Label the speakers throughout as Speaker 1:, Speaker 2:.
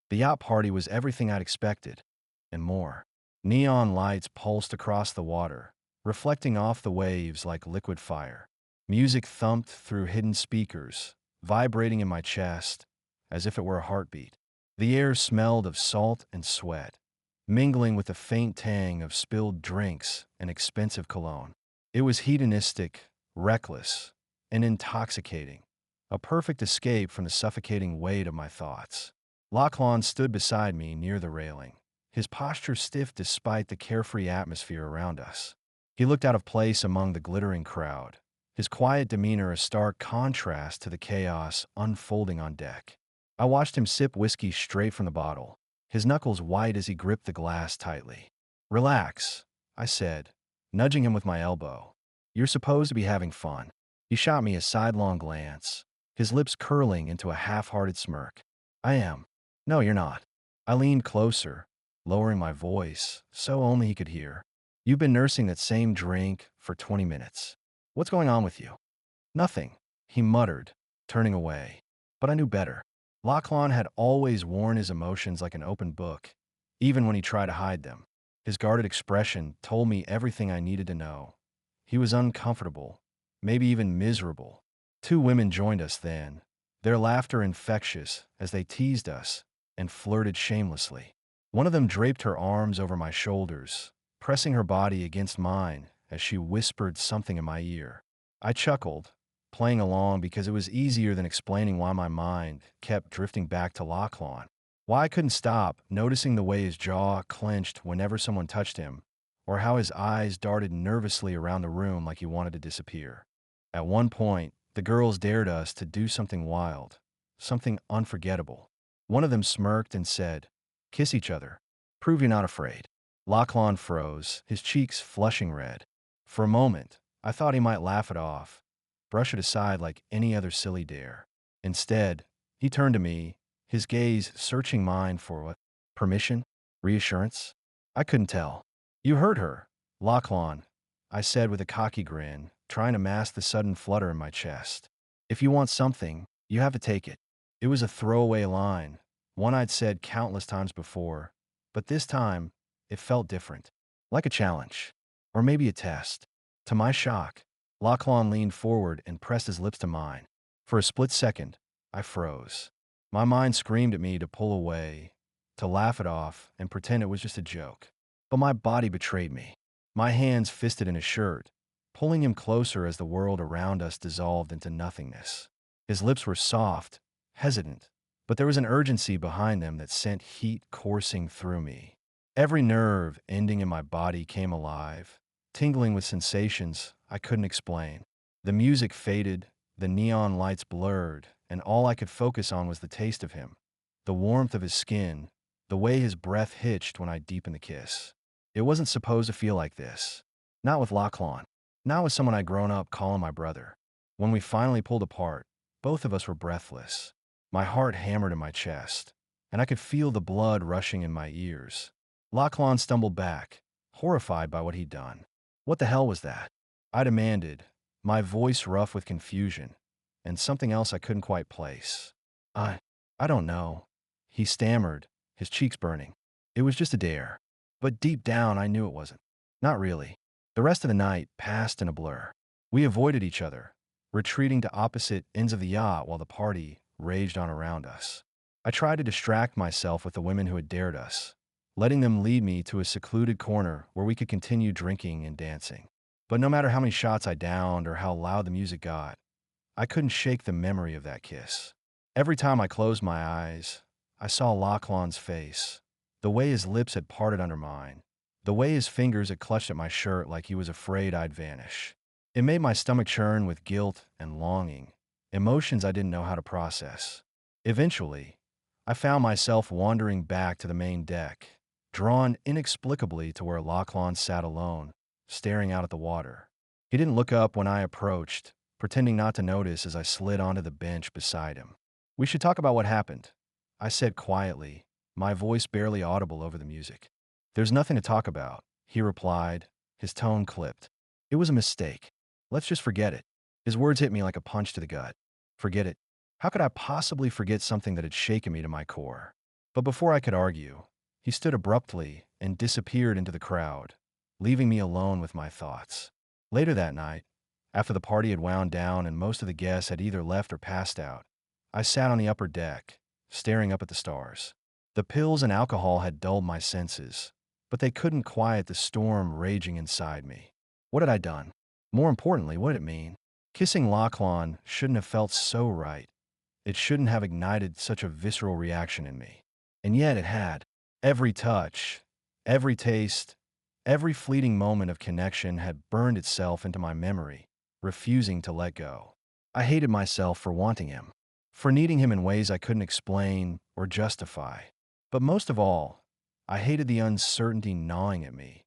Speaker 1: The yacht party was everything I'd expected, and more. Neon lights pulsed across the water, reflecting off the waves like liquid fire. Music thumped through hidden speakers, vibrating in my chest as if it were a heartbeat. The air smelled of salt and sweat, mingling with the faint tang of spilled drinks and expensive cologne. It was hedonistic, reckless, and intoxicating, a perfect escape from the suffocating weight of my thoughts. Lochlan stood beside me near the railing, his posture stiff despite the carefree atmosphere around us. He looked out of place among the glittering crowd, his quiet demeanor a stark contrast to the chaos unfolding on deck. I watched him sip whiskey straight from the bottle, his knuckles white as he gripped the glass tightly. "Relax," I said, nudging him with my elbow. "You're supposed to be having fun." He shot me a sidelong glance, his lips curling into a half-hearted smirk. "I am." "No, you're not." I leaned closer, lowering my voice so only he could hear. "You've been nursing that same drink for 20 minutes. What's going on with you?" "Nothing," he muttered, turning away. But I knew better. Lochlan had always worn his emotions like an open book, even when he tried to hide them. His guarded expression told me everything I needed to know. He was uncomfortable, maybe even miserable. Two women joined us then, their laughter infectious as they teased us and flirted shamelessly. One of them draped her arms over my shoulders, pressing her body against mine as she whispered something in my ear. I chuckled, playing along because it was easier than explaining why my mind kept drifting back to Lochlan. Why I couldn't stop noticing the way his jaw clenched whenever someone touched him, or how his eyes darted nervously around the room like he wanted to disappear. At one point, the girls dared us to do something wild, something unforgettable. One of them smirked and said, "Kiss each other. Prove you're not afraid." Lochlan froze, his cheeks flushing red. For a moment, I thought he might laugh it off, brush it aside like any other silly dare. Instead, he turned to me, his gaze searching mine for what? Permission? Reassurance? I couldn't tell. "You heard her, Lochlan," I said with a cocky grin, trying to mask the sudden flutter in my chest. "If you want something, you have to take it." It was a throwaway line, one I'd said countless times before, but this time, it felt different. Like a challenge. Or maybe a test. To my shock, Lochlan leaned forward and pressed his lips to mine. For a split second, I froze. My mind screamed at me to pull away, to laugh it off and pretend it was just a joke. But my body betrayed me. My hands fisted in his shirt, pulling him closer as the world around us dissolved into nothingness. His lips were soft, hesitant, but there was an urgency behind them that sent heat coursing through me. Every nerve ending in my body came alive, tingling with sensations I couldn't explain. The music faded, the neon lights blurred, and all I could focus on was the taste of him, the warmth of his skin, the way his breath hitched when I deepened the kiss. It wasn't supposed to feel like this. Not with Lochlan. Not with someone I'd grown up calling my brother. When we finally pulled apart, both of us were breathless. My heart hammered in my chest, and I could feel the blood rushing in my ears. Lochlan stumbled back, horrified by what he'd done. "What the hell was that?" I demanded, my voice rough with confusion, and something else I couldn't quite place. I don't know," he stammered, his cheeks burning. "It was just a dare." But deep down, I knew it wasn't. Not really. The rest of the night passed in a blur. We avoided each other, retreating to opposite ends of the yacht while the party raged on around us. I tried to distract myself with the women who had dared us, letting them lead me to a secluded corner where we could continue drinking and dancing. But no matter how many shots I downed or how loud the music got, I couldn't shake the memory of that kiss. Every time I closed my eyes, I saw Lochlan's face, the way his lips had parted under mine, the way his fingers had clutched at my shirt like he was afraid I'd vanish. It made my stomach churn with guilt and longing, emotions I didn't know how to process. Eventually, I found myself wandering back to the main deck, drawn inexplicably to where Lochlan sat alone, staring out at the water. He didn't look up when I approached, pretending not to notice as I slid onto the bench beside him. "We should talk about what happened," I said quietly, my voice barely audible over the music. "There's nothing to talk about," he replied, his tone clipped. "It was a mistake. Let's just forget it." His words hit me like a punch to the gut. Forget it? How could I possibly forget something that had shaken me to my core? But before I could argue, he stood abruptly and disappeared into the crowd, leaving me alone with my thoughts. Later that night, after the party had wound down and most of the guests had either left or passed out, I sat on the upper deck, staring up at the stars. The pills and alcohol had dulled my senses, but they couldn't quiet the storm raging inside me. What had I done? More importantly, what did it mean? Kissing Lochlan shouldn't have felt so right. It shouldn't have ignited such a visceral reaction in me. And yet it had. Every touch, every taste, every fleeting moment of connection had burned itself into my memory, refusing to let go. I hated myself for wanting him, for needing him in ways I couldn't explain or justify. But most of all, I hated the uncertainty gnawing at me,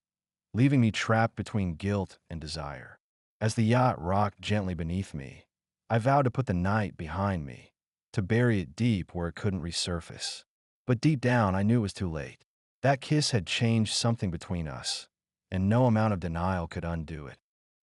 Speaker 1: leaving me trapped between guilt and desire. As the yacht rocked gently beneath me, I vowed to put the night behind me, to bury it deep where it couldn't resurface. But deep down, I knew it was too late. That kiss had changed something between us, and no amount of denial could undo it.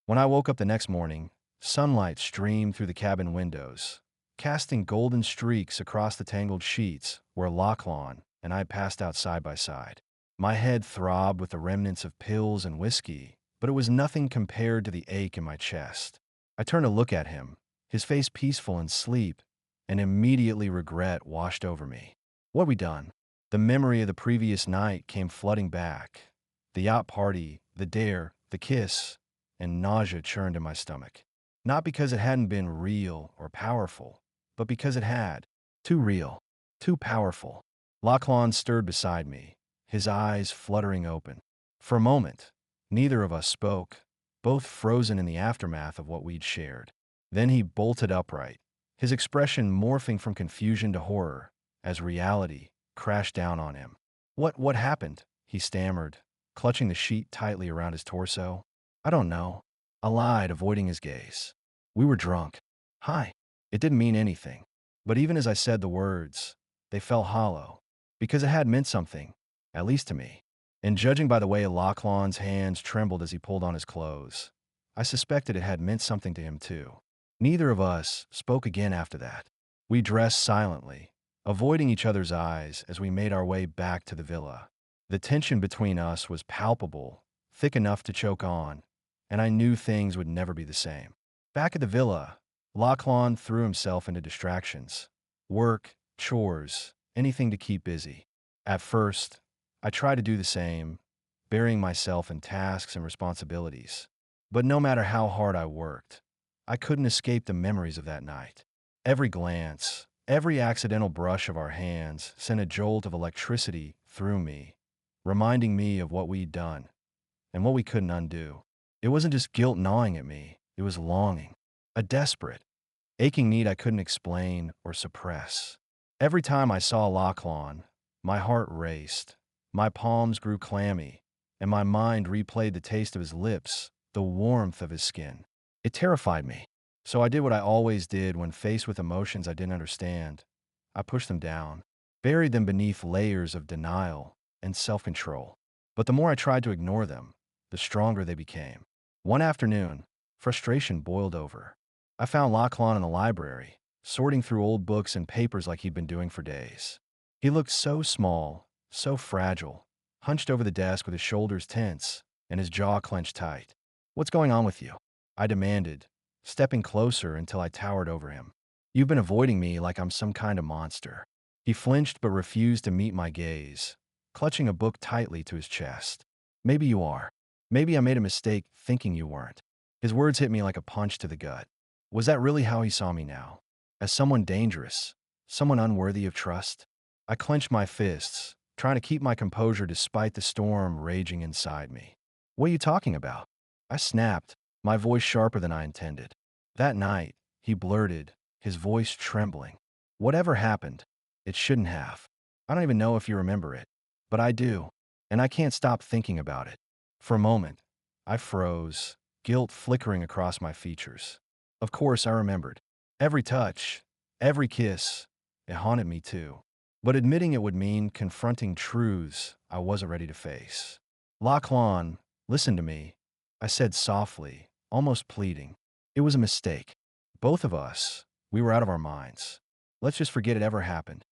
Speaker 1: When I woke up the next morning, sunlight streamed through the cabin windows, casting golden streaks across the tangled sheets where Lochlan and I passed out side by side. My head throbbed with the remnants of pills and whiskey, but it was nothing compared to the ache in my chest. I turned to look at him, his face peaceful in sleep, and immediately regret washed over me. What had we done? The memory of the previous night came flooding back. The yacht party, the dare, the kiss, and nausea churned in my stomach. Not because it hadn't been real or powerful, but because it had. Too real, too powerful. Lochlan stirred beside me, his eyes fluttering open. For a moment, neither of us spoke, both frozen in the aftermath of what we'd shared. Then he bolted upright, his expression morphing from confusion to horror as reality crashed down on him. What happened? He stammered, clutching the sheet tightly around his torso. I don't know. I lied, avoiding his gaze. We were drunk. Hi. It didn't mean anything. But even as I said the words, they fell hollow, because it had meant something, at least to me. And judging by the way Lochlan's hands trembled as he pulled on his clothes, I suspected it had meant something to him too. Neither of us spoke again after that. We dressed silently, avoiding each other's eyes as we made our way back to the villa. The tension between us was palpable, thick enough to choke on, and I knew things would never be the same. Back at the villa, Lochlan threw himself into distractions. Work, chores, anything to keep busy. At first, I tried to do the same, burying myself in tasks and responsibilities. But no matter how hard I worked, I couldn't escape the memories of that night. Every glance, every accidental brush of our hands sent a jolt of electricity through me, reminding me of what we'd done and what we couldn't undo. It wasn't just guilt gnawing at me, it was longing, a desperate, aching need I couldn't explain or suppress. Every time I saw Lochlan, my heart raced, my palms grew clammy, and my mind replayed the taste of his lips, the warmth of his skin. It terrified me, so I did what I always did when faced with emotions I didn't understand. I pushed them down, buried them beneath layers of denial and self-control. But the more I tried to ignore them, the stronger they became. One afternoon, frustration boiled over. I found Lochlan in the library, sorting through old books and papers like he'd been doing for days. He looked so small, so fragile, hunched over the desk with his shoulders tense and his jaw clenched tight. What's going on with you? I demanded, stepping closer until I towered over him. You've been avoiding me like I'm some kind of monster. He flinched but refused to meet my gaze, clutching a book tightly to his chest. Maybe you are. Maybe I made a mistake thinking you weren't. His words hit me like a punch to the gut. Was that really how he saw me now? As someone dangerous? Someone unworthy of trust? I clenched my fists, trying to keep my composure despite the storm raging inside me. What are you talking about? I snapped, my voice sharper than I intended. That night, he blurted, his voice trembling. Whatever happened, it shouldn't have. I don't even know if you remember it, but I do, and I can't stop thinking about it. For a moment, I froze, guilt flickering across my features. Of course, I remembered. Every touch, every kiss, it haunted me too. But admitting it would mean confronting truths I wasn't ready to face. Lochlan, listen to me, I said softly, almost pleading. It was a mistake. Both of us, we were out of our minds. Let's just forget it ever happened.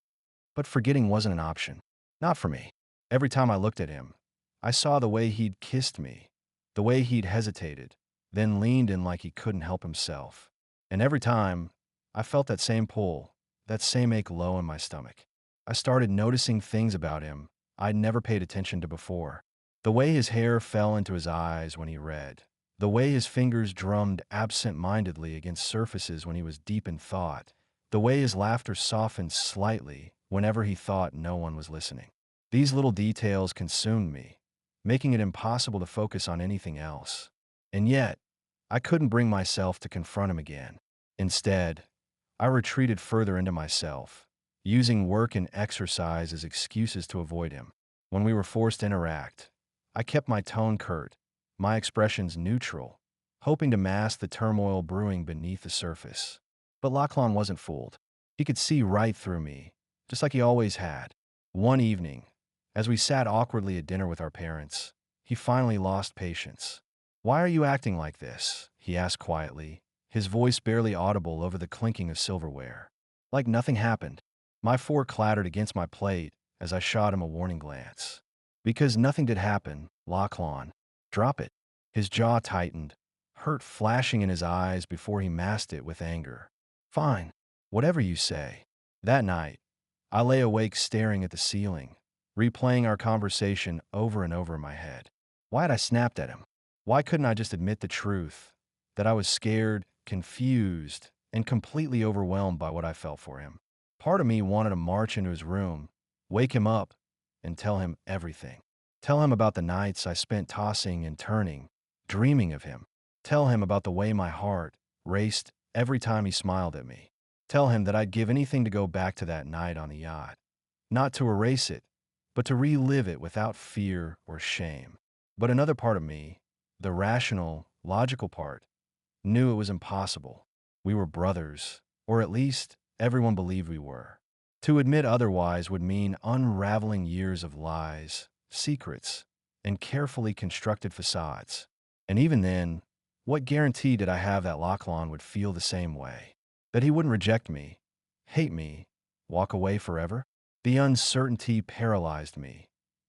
Speaker 1: But forgetting wasn't an option. Not for me. Every time I looked at him, I saw the way he'd kissed me, the way he'd hesitated, then leaned in like he couldn't help himself. And every time, I felt that same pull, that same ache low in my stomach. I started noticing things about him I'd never paid attention to before. The way his hair fell into his eyes when he read, the way his fingers drummed absent-mindedly against surfaces when he was deep in thought, the way his laughter softened slightly whenever he thought no one was listening. These little details consumed me, making it impossible to focus on anything else. And yet, I couldn't bring myself to confront him again. Instead, I retreated further into myself, using work and exercise as excuses to avoid him. When we were forced to interact, I kept my tone curt, my expressions neutral, hoping to mask the turmoil brewing beneath the surface. But Lochlan wasn't fooled. He could see right through me, just like he always had. One evening, as we sat awkwardly at dinner with our parents, he finally lost patience. "Why are you acting like this?" he asked quietly, his voice barely audible over the clinking of silverware. Like nothing happened. My fork clattered against my plate as I shot him a warning glance. "Because nothing did happen, Lochlan. Drop it." His jaw tightened, hurt flashing in his eyes before he masked it with anger. "Fine. Whatever you say." That night, I lay awake staring at the ceiling, replaying our conversation over and over in my head. Why had I snapped at him? Why couldn't I just admit the truth, that I was scared, confused, and completely overwhelmed by what I felt for him? Part of me wanted to march into his room, wake him up, and tell him everything. Tell him about the nights I spent tossing and turning, dreaming of him. Tell him about the way my heart raced every time he smiled at me. Tell him that I'd give anything to go back to that night on the yacht. Not to erase it, but to relive it without fear or shame. But another part of me, the rational, logical part, knew it was impossible. We were brothers, or at least everyone believed we were. To admit otherwise would mean unraveling years of lies, secrets, and carefully constructed facades. And even then, what guarantee did I have that Lochlan would feel the same way? That he wouldn't reject me, hate me, walk away forever? The uncertainty paralyzed me,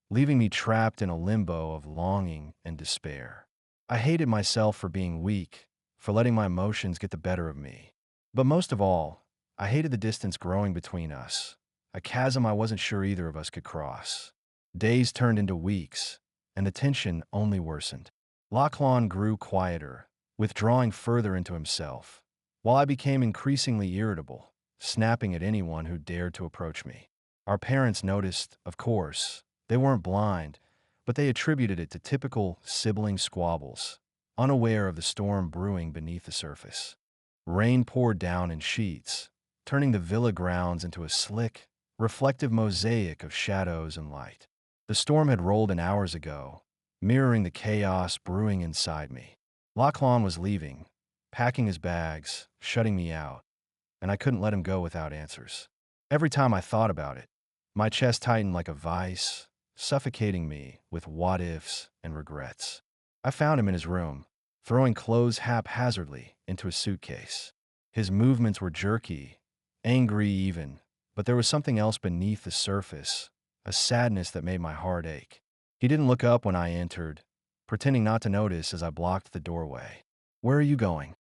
Speaker 1: leaving me trapped in a limbo of longing and despair. I hated myself for being weak, for letting my emotions get the better of me. But most of all, I hated the distance growing between us, a chasm I wasn't sure either of us could cross. Days turned into weeks, and the tension only worsened. Lochlan grew quieter, withdrawing further into himself, while I became increasingly irritable, snapping at anyone who dared to approach me. Our parents noticed, of course. They weren't blind, but they attributed it to typical sibling squabbles, unaware of the storm brewing beneath the surface. Rain poured down in sheets, turning the villa grounds into a slick, reflective mosaic of shadows and light. The storm had rolled in hours ago, mirroring the chaos brewing inside me. Lochlan was leaving, packing his bags, shutting me out, and I couldn't let him go without answers. Every time I thought about it, my chest tightened like a vice, suffocating me with what-ifs and regrets. I found him in his room, throwing clothes haphazardly into a suitcase. His movements were jerky, angry even, but there was something else beneath the surface, a sadness that made my heart ache. He didn't look up when I entered, pretending not to notice as I blocked the doorway. "Where are you going?"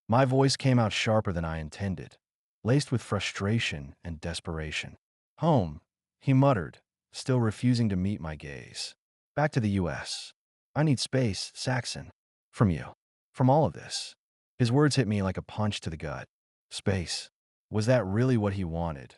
Speaker 1: My voice came out sharper than I intended, laced with frustration and desperation. "Home," he muttered, still refusing to meet my gaze. "Back to the U.S. I need space, Saxon. From you. From all of this." His words hit me like a punch to the gut. Space. Was that really what he wanted?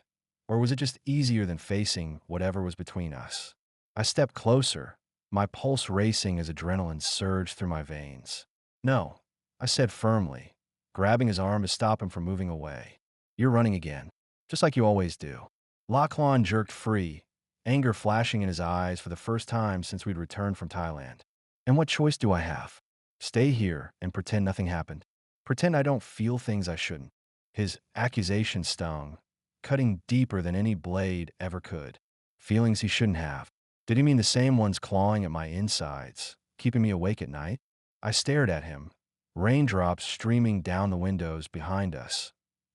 Speaker 1: Or was it just easier than facing whatever was between us? I stepped closer, my pulse racing as adrenaline surged through my veins. "No," I said firmly, grabbing his arm to stop him from moving away. "You're running again, just like you always do." Lochlan jerked free, anger flashing in his eyes for the first time since we'd returned from Thailand. "And what choice do I have? Stay here and pretend nothing happened? Pretend I don't feel things I shouldn't?" His accusation stung, cutting deeper than any blade ever could. Feelings he shouldn't have. Did he mean the same ones clawing at my insides, keeping me awake at night? I stared at him, raindrops streaming down the windows behind us,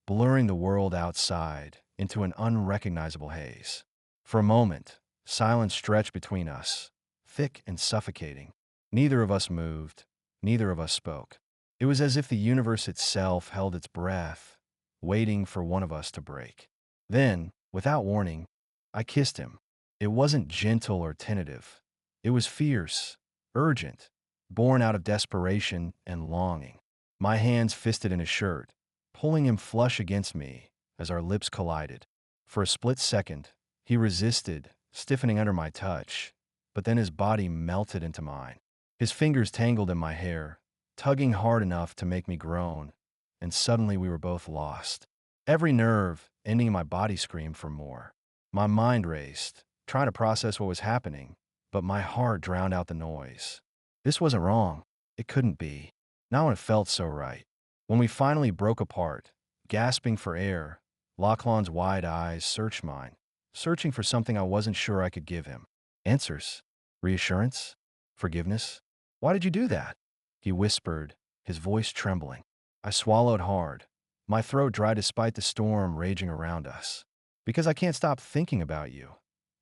Speaker 1: blurring the world outside into an unrecognizable haze. For a moment, Silence stretched between us, thick and suffocating. Neither of us moved. Neither of us spoke. It was as if the universe itself held its breath, waiting for one of us to break. Then, without warning, I kissed him. It wasn't gentle or tentative. It was fierce, urgent, born out of desperation and longing. My hands fisted in his shirt, pulling him flush against me as our lips collided. For a split second, he resisted, stiffening under my touch, but then his body melted into mine. His fingers tangled in my hair, tugging hard enough to make me groan, and suddenly we were both lost. Every nerve ending in my body screamed for more. My mind raced, trying to process what was happening, but my heart drowned out the noise. This wasn't wrong. It couldn't be. Not when it felt so right. When we finally broke apart, gasping for air, Lochlan's wide eyes searched mine, searching for something I wasn't sure I could give him. Answers? Reassurance? Forgiveness? Why did you do that? He whispered, his voice trembling. I swallowed hard. My throat dry despite the storm raging around us. Because I can't stop thinking about you.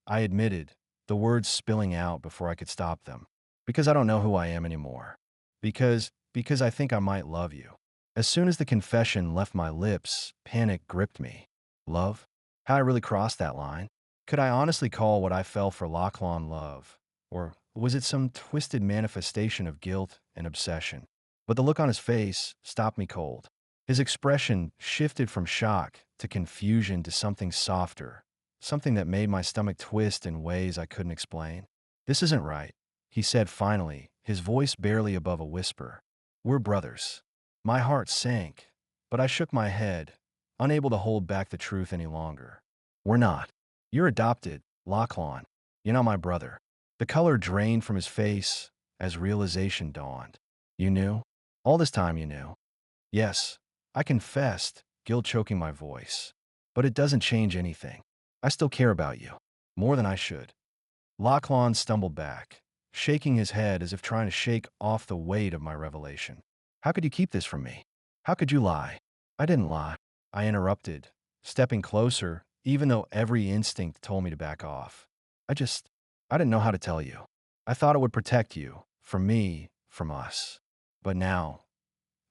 Speaker 1: I admitted, the words spilling out before I could stop them. Because I don't know who I am anymore. Because I think I might love you. As soon as the confession left my lips, panic gripped me. Love? Had I really crossed that line? Could I honestly call what I felt for Lochlan love? Or was it some twisted manifestation of guilt and obsession? But the look on his face stopped me cold. His expression shifted from shock to confusion to something softer, something that made my stomach twist in ways I couldn't explain. This isn't right, he said finally, his voice barely above a whisper. We're brothers. My heart sank, but I shook my head, unable to hold back the truth any longer. We're not. You're adopted, Lochlan. You're not my brother. The color drained from his face as realization dawned. You knew? All this time you knew. Yes, I confessed, guilt choking my voice. But it doesn't change anything. I still care about you. More than I should. Lochlan stumbled back, shaking his head as if trying to shake off the weight of my revelation. How could you keep this from me? How could you lie? I didn't lie. I interrupted, stepping closer, even though every instinct told me to back off. I didn't know how to tell you. I thought it would protect you, from me, from us. But now,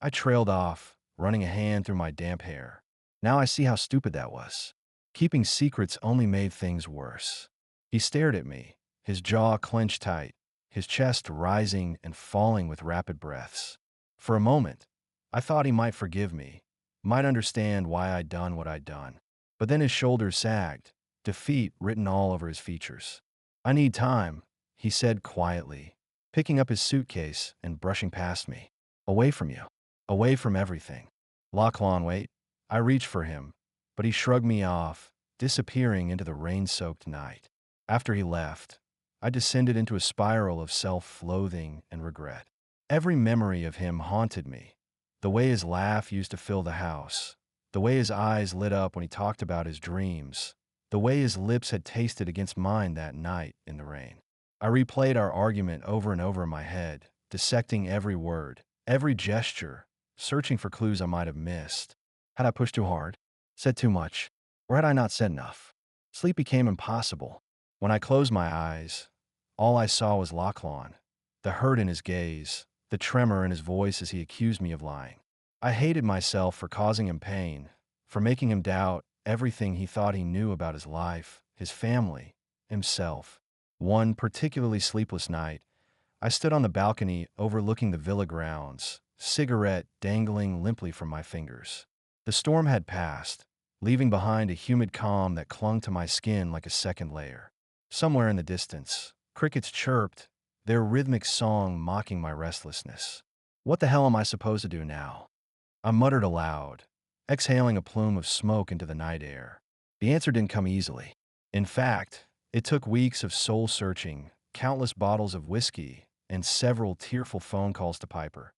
Speaker 1: I trailed off, running a hand through my damp hair. Now I see how stupid that was. Keeping secrets only made things worse. He stared at me, his jaw clenched tight, his chest rising and falling with rapid breaths. For a moment, I thought he might forgive me, might understand why I'd done what I'd done. But then his shoulders sagged, defeat written all over his features. I need time, he said quietly, picking up his suitcase and brushing past me. Away from you. Away from everything. Lochlan, wait. I reached for him, but he shrugged me off, disappearing into the rain-soaked night. After he left, I descended into a spiral of self-loathing and regret. Every memory of him haunted me. The way his laugh used to fill the house. The way his eyes lit up when he talked about his dreams. The way his lips had tasted against mine that night in the rain. I replayed our argument over and over in my head, dissecting every word, every gesture, searching for clues I might have missed. Had I pushed too hard? Said too much? Or had I not said enough? Sleep became impossible. When I closed my eyes, all I saw was Lochlan, the hurt in his gaze, the tremor in his voice as he accused me of lying. I hated myself for causing him pain, for making him doubt everything he thought he knew about his life, his family, himself. One particularly sleepless night, I stood on the balcony overlooking the villa grounds, cigarette dangling limply from my fingers. The storm had passed, leaving behind a humid calm that clung to my skin like a second layer. Somewhere in the distance, crickets chirped, their rhythmic song mocking my restlessness. What the hell am I supposed to do now? I muttered aloud, exhaling a plume of smoke into the night air. The answer didn't come easily. In fact, it took weeks of soul-searching, countless bottles of whiskey, and several tearful phone calls to Piper,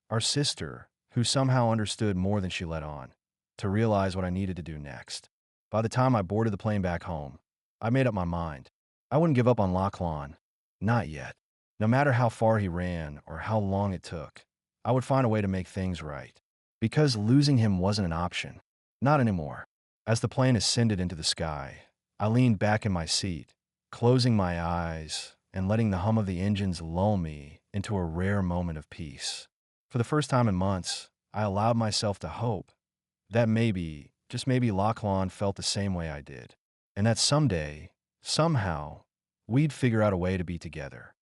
Speaker 1: our sister, who somehow understood more than she let on, to realize what I needed to do next. By the time I boarded the plane back home, I made up my mind. I wouldn't give up on Lochlan. Not yet. No matter how far he ran or how long it took, I would find a way to make things right. Because losing him wasn't an option. Not anymore. As the plane ascended into the sky, I leaned back in my seat, closing my eyes and letting the hum of the engines lull me into a rare moment of peace. For the first time in months, I allowed myself to hope that maybe, just maybe, Lochlan felt the same way I did, and that someday, somehow, we'd figure out a way to be together.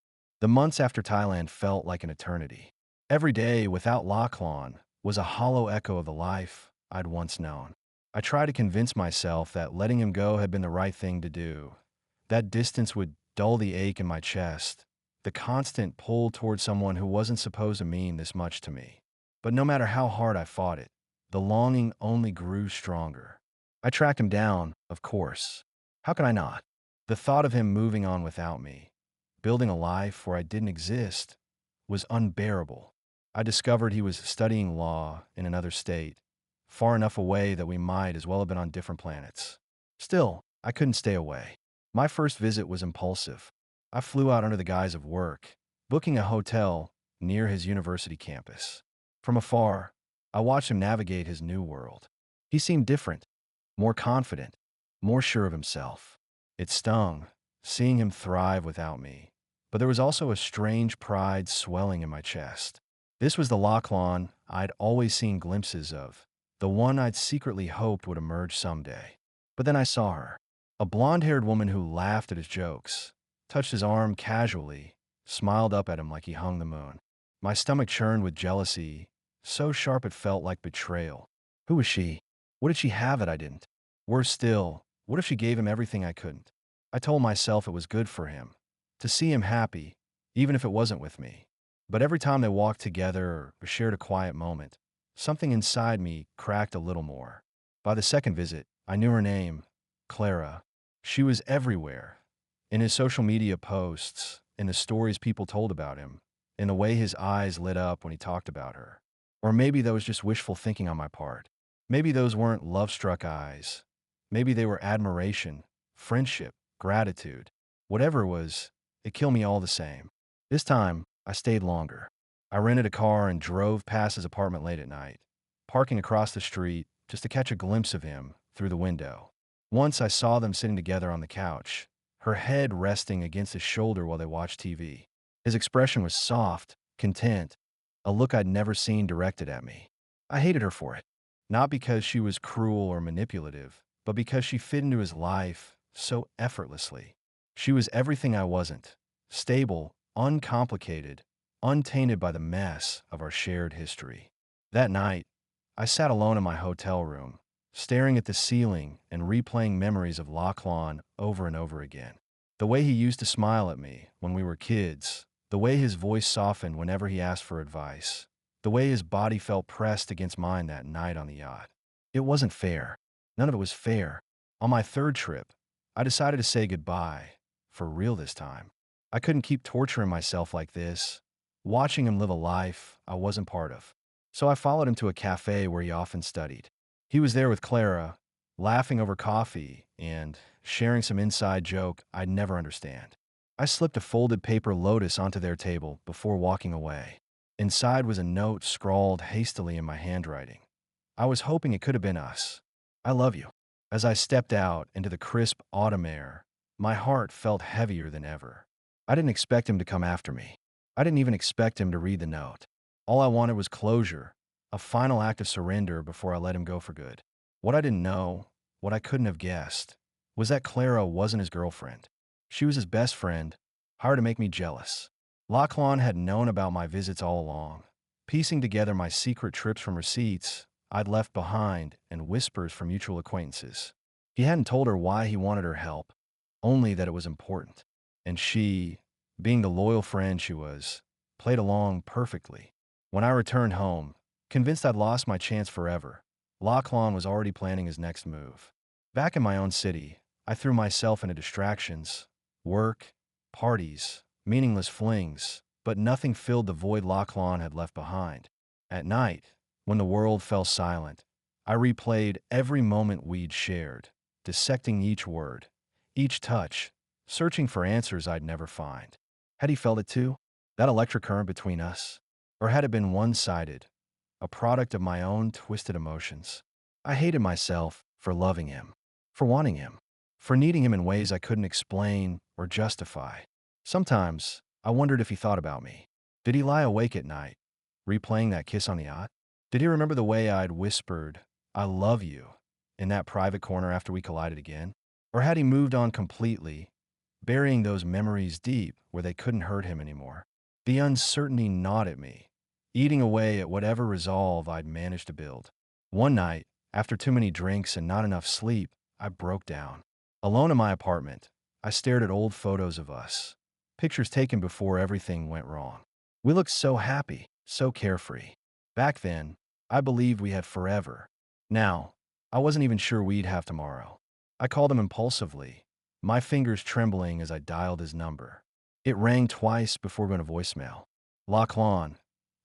Speaker 1: The months after Thailand felt like an eternity. Every day without Lochlan was a hollow echo of the life I'd once known. I tried to convince myself that letting him go had been the right thing to do. That distance would dull the ache in my chest, the constant pull toward someone who wasn't supposed to mean this much to me. But no matter how hard I fought it, the longing only grew stronger. I tracked him down, of course. How could I not? The thought of him moving on without me, building a life where I didn't exist, was unbearable. I discovered he was studying law in another state, far enough away that we might as well have been on different planets. Still, I couldn't stay away. My first visit was impulsive. I flew out under the guise of work, booking a hotel near his university campus. From afar, I watched him navigate his new world. He seemed different, more confident, more sure of himself. It stung, seeing him thrive without me, but there was also a strange pride swelling in my chest. This was the Lochlan I'd always seen glimpses of, the one I'd secretly hoped would emerge someday. But then I saw her, a blonde-haired woman who laughed at his jokes, touched his arm casually, smiled up at him like he hung the moon. My stomach churned with jealousy, so sharp it felt like betrayal. Who was she? What did she have that I didn't? Worse still, what if she gave him everything I couldn't? I told myself it was good for him, to see him happy, even if it wasn't with me. But every time they walked together or shared a quiet moment, something inside me cracked a little more. By the second visit, I knew her name, Clara. She was everywhere. In his social media posts, in the stories people told about him, in the way his eyes lit up when he talked about her. Or maybe that was just wishful thinking on my part. Maybe those weren't love-struck eyes. Maybe they were admiration, friendship, gratitude. Whatever it was, it killed me all the same. This time, I stayed longer. I rented a car and drove past his apartment late at night, parking across the street just to catch a glimpse of him through the window. Once I saw them sitting together on the couch, her head resting against his shoulder while they watched TV. His expression was soft, content, a look I'd never seen directed at me. I hated her for it, not because she was cruel or manipulative, but because she fit into his life so effortlessly. She was everything I wasn't, stable, uncomplicated, untainted by the mess of our shared history. That night, I sat alone in my hotel room, staring at the ceiling and replaying memories of Lochlan over and over again. The way he used to smile at me when we were kids, the way his voice softened whenever he asked for advice, the way his body felt pressed against mine that night on the yacht. It wasn't fair. None of it was fair. On my third trip, I decided to say goodbye, for real this time. I couldn't keep torturing myself like this, watching him live a life I wasn't part of. So I followed him to a cafe where he often studied. He was there with Clara, laughing over coffee and sharing some inside joke I'd never understand. I slipped a folded paper Lotus onto their table before walking away. Inside was a note scrawled hastily in my handwriting. I was hoping it could have been us. I love you. As I stepped out into the crisp autumn air, my heart felt heavier than ever. I didn't expect him to come after me. I didn't even expect him to read the note. All I wanted was closure, a final act of surrender before I let him go for good. What I didn't know, what I couldn't have guessed, was that Clara wasn't his girlfriend. She was his best friend, hired to make me jealous. Lochlan had known about my visits all along, piecing together my secret trips from receipts I'd left behind and whispers from mutual acquaintances. He hadn't told her why he wanted her help, only that it was important. And she, being the loyal friend she was, played along perfectly. When I returned home, convinced I'd lost my chance forever, Lochlan was already planning his next move. Back in my own city, I threw myself into distractions, work, parties, meaningless flings, but nothing filled the void Lochlan had left behind. At night, when the world fell silent, I replayed every moment we'd shared, dissecting each word, each touch, searching for answers I'd never find. Had he felt it too? That electric current between us? Or had it been one-sided, a product of my own twisted emotions? I hated myself for loving him, for wanting him. for needing him in ways I couldn't explain or justify. Sometimes, I wondered if he thought about me. Did he lie awake at night, replaying that kiss on the yacht? Did he remember the way I'd whispered, "I love you," in that private corner after we collided again? Or had he moved on completely, burying those memories deep where they couldn't hurt him anymore? The uncertainty gnawed at me, eating away at whatever resolve I'd managed to build. One night, after too many drinks and not enough sleep, I broke down. Alone in my apartment, I stared at old photos of us, pictures taken before everything went wrong. We looked so happy, so carefree. Back then, I believed we had forever. Now, I wasn't even sure we'd have tomorrow. I called him impulsively, my fingers trembling as I dialed his number. It rang twice before going to voicemail. "Lochlan,"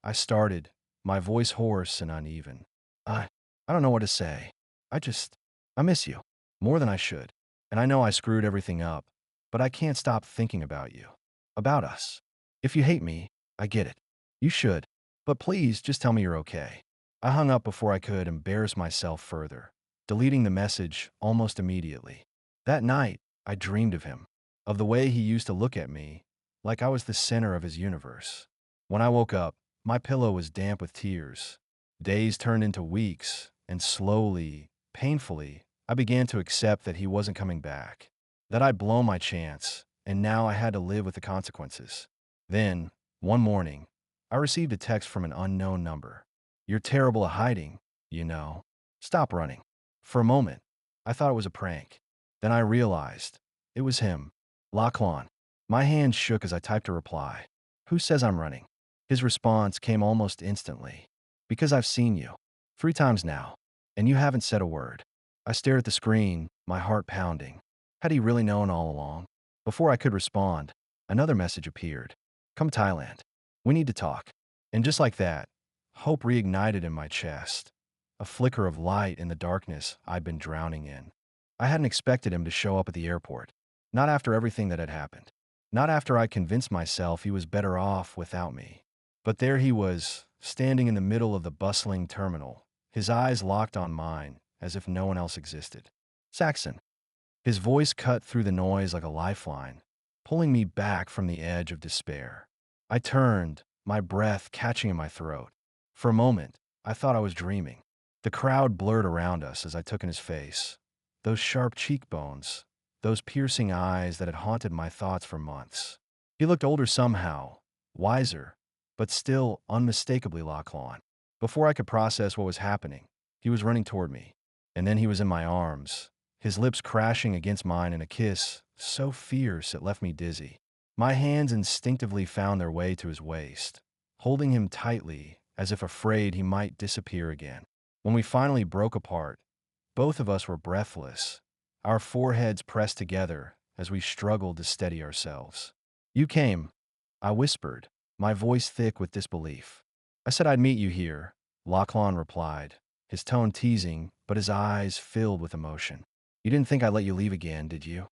Speaker 1: I started, my voice hoarse and uneven. I don't know what to say. I miss you. More than I should. And I know I screwed everything up, but I can't stop thinking about you. About us. If you hate me, I get it. You should. But please just tell me you're okay. I hung up before I could embarrass myself further, deleting the message almost immediately. That night, I dreamed of him, of the way he used to look at me, like I was the center of his universe. When I woke up, my pillow was damp with tears. Days turned into weeks, and slowly, painfully, I began to accept that he wasn't coming back, that I'd blown my chance, and now I had to live with the consequences. Then, one morning, I received a text from an unknown number. "You're terrible at hiding, you know. Stop running." For a moment, I thought it was a prank. Then I realized it was him, Lochlan. My hands shook as I typed a reply. "Who says I'm running?" His response came almost instantly. "Because I've seen you 3 times now, and you haven't said a word." I stared at the screen, my heart pounding. Had he really known all along? Before I could respond, another message appeared. "Come Thailand. We need to talk." And just like that, hope reignited in my chest, a flicker of light in the darkness I'd been drowning in. I hadn't expected him to show up at the airport. Not after everything that had happened. Not after I convinced myself he was better off without me. But there he was, standing in the middle of the bustling terminal, his eyes locked on mine, as if no one else existed. "Saxon." His voice cut through the noise like a lifeline, pulling me back from the edge of despair. I turned, my breath catching in my throat. For a moment, I thought I was dreaming. The crowd blurred around us as I took in his face. Those sharp cheekbones, those piercing eyes that had haunted my thoughts for months. He looked older somehow, wiser, but still unmistakably Lochlan. Before I could process what was happening, he was running toward me. And then he was in my arms, his lips crashing against mine in a kiss so fierce it left me dizzy. My hands instinctively found their way to his waist, holding him tightly as if afraid he might disappear again. When we finally broke apart, both of us were breathless, our foreheads pressed together as we struggled to steady ourselves. "You came," I whispered, my voice thick with disbelief. "I said I'd meet you here," Lochlan replied, his tone teasing, but his eyes filled with emotion. "You didn't think I'd let you leave again, did you?"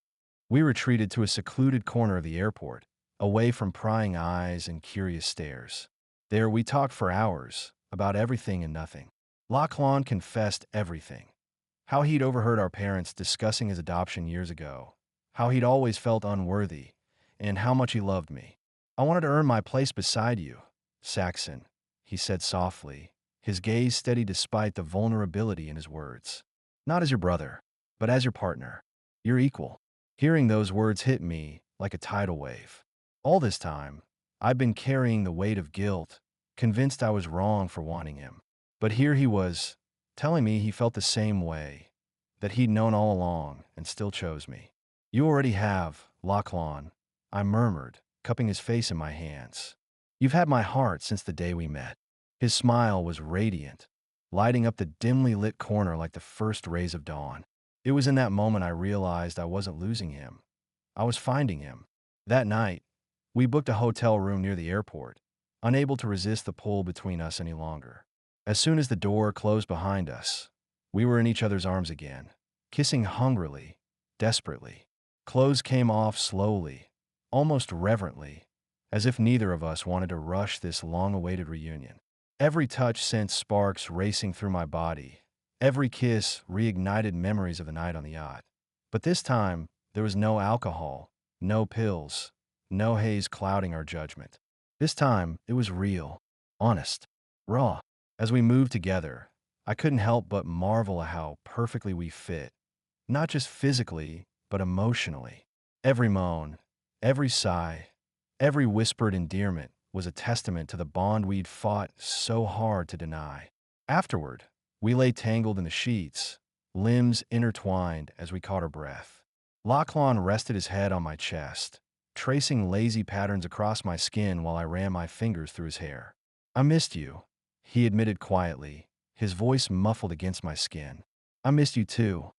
Speaker 1: We retreated to a secluded corner of the airport, away from prying eyes and curious stares. There we talked for hours, about everything and nothing. Lochlan confessed everything. How he'd overheard our parents discussing his adoption years ago, how he'd always felt unworthy, and how much he loved me. "I wanted to earn my place beside you, Saxon," he said softly, his gaze steady despite the vulnerability in his words. "Not as your brother, but as your partner. You're equal." Hearing those words hit me like a tidal wave. All this time, I'd been carrying the weight of guilt, convinced I was wrong for wanting him. But here he was, telling me he felt the same way, that he'd known all along and still chose me. "You already have, Lochlan," I murmured, cupping his face in my hands. "You've had my heart since the day we met." His smile was radiant, lighting up the dimly lit corner like the first rays of dawn. It was in that moment I realized I wasn't losing him. I was finding him. That night, we booked a hotel room near the airport, unable to resist the pull between us any longer. As soon as the door closed behind us, we were in each other's arms again, kissing hungrily, desperately. Clothes came off slowly, almost reverently, as if neither of us wanted to rush this long-awaited reunion. Every touch sent sparks racing through my body. Every kiss reignited memories of the night on the yacht. But this time, there was no alcohol, no pills, no haze clouding our judgment. This time, it was real, honest, raw. As we moved together, I couldn't help but marvel at how perfectly we fit, not just physically, but emotionally. Every moan, every sigh, every whispered endearment was a testament to the bond we'd fought so hard to deny. Afterward, we lay tangled in the sheets, limbs intertwined as we caught our breath. Lochlan rested his head on my chest, tracing lazy patterns across my skin while I ran my fingers through his hair. "I missed you," he admitted quietly, his voice muffled against my skin. "I missed you too,"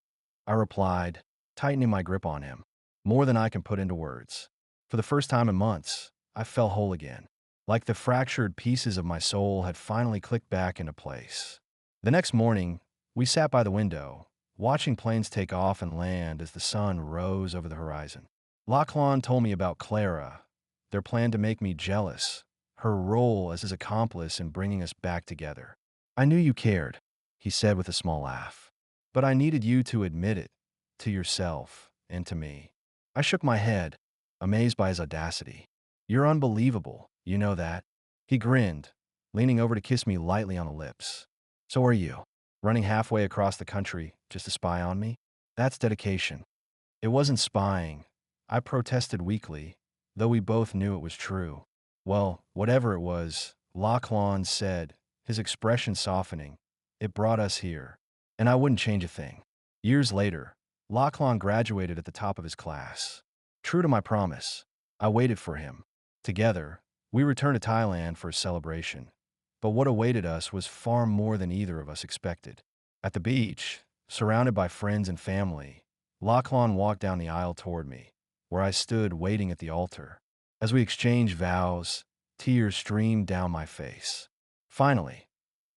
Speaker 1: I replied, tightening my grip on him. More than I can put into words. For the first time in months, I felt whole again, like the fractured pieces of my soul had finally clicked back into place. The next morning, we sat by the window, watching planes take off and land as the sun rose over the horizon. Lochlan told me about Clara, their plan to make me jealous, her role as his accomplice in bringing us back together. "I knew you cared," he said with a small laugh. "But I needed you to admit it, to yourself and to me." I shook my head, amazed by his audacity. "You're unbelievable, you know that." He grinned, leaning over to kiss me lightly on the lips. "So are you. Running halfway across the country just to spy on me? That's dedication." It wasn't spying, I protested weakly, though we both knew it was true. "Well, whatever it was," Lochlan said, his expression softening, "it brought us here, and I wouldn't change a thing." Years later, Lochlan graduated at the top of his class. True to my promise, I waited for him. Together, we returned to Thailand for a celebration. But what awaited us was far more than either of us expected. At the beach, surrounded by friends and family, Lochlan walked down the aisle toward me, where I stood waiting at the altar. As we exchanged vows, tears streamed down my face. Finally,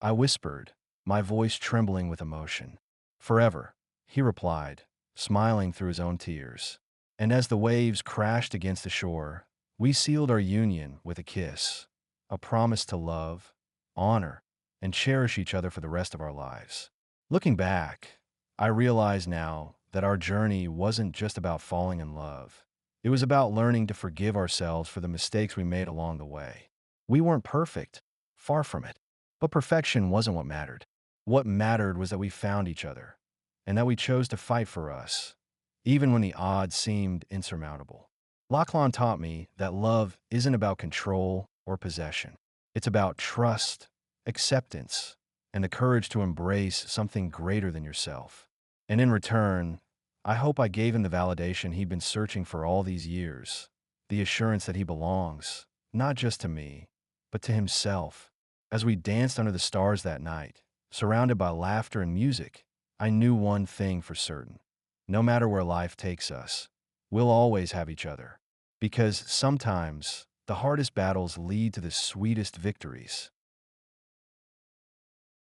Speaker 1: I whispered, my voice trembling with emotion. "Forever," he replied, smiling through his own tears. And as the waves crashed against the shore, we sealed our union with a kiss, a promise to love, honor, and cherish each other for the rest of our lives. Looking back, I realize now that our journey wasn't just about falling in love. It was about learning to forgive ourselves for the mistakes we made along the way. We weren't perfect, far from it. But perfection wasn't what mattered. What mattered was that we found each other, and that we chose to fight for us, even when the odds seemed insurmountable. Lochlan taught me that love isn't about control or possession. It's about trust, acceptance, and the courage to embrace something greater than yourself. And in return, I hope I gave him the validation he'd been searching for all these years, the assurance that he belongs, not just to me, but to himself. As we danced under the stars that night, surrounded by laughter and music, I knew one thing for certain. No matter where life takes us, we'll always have each other. Because sometimes, the hardest battles lead to the sweetest victories.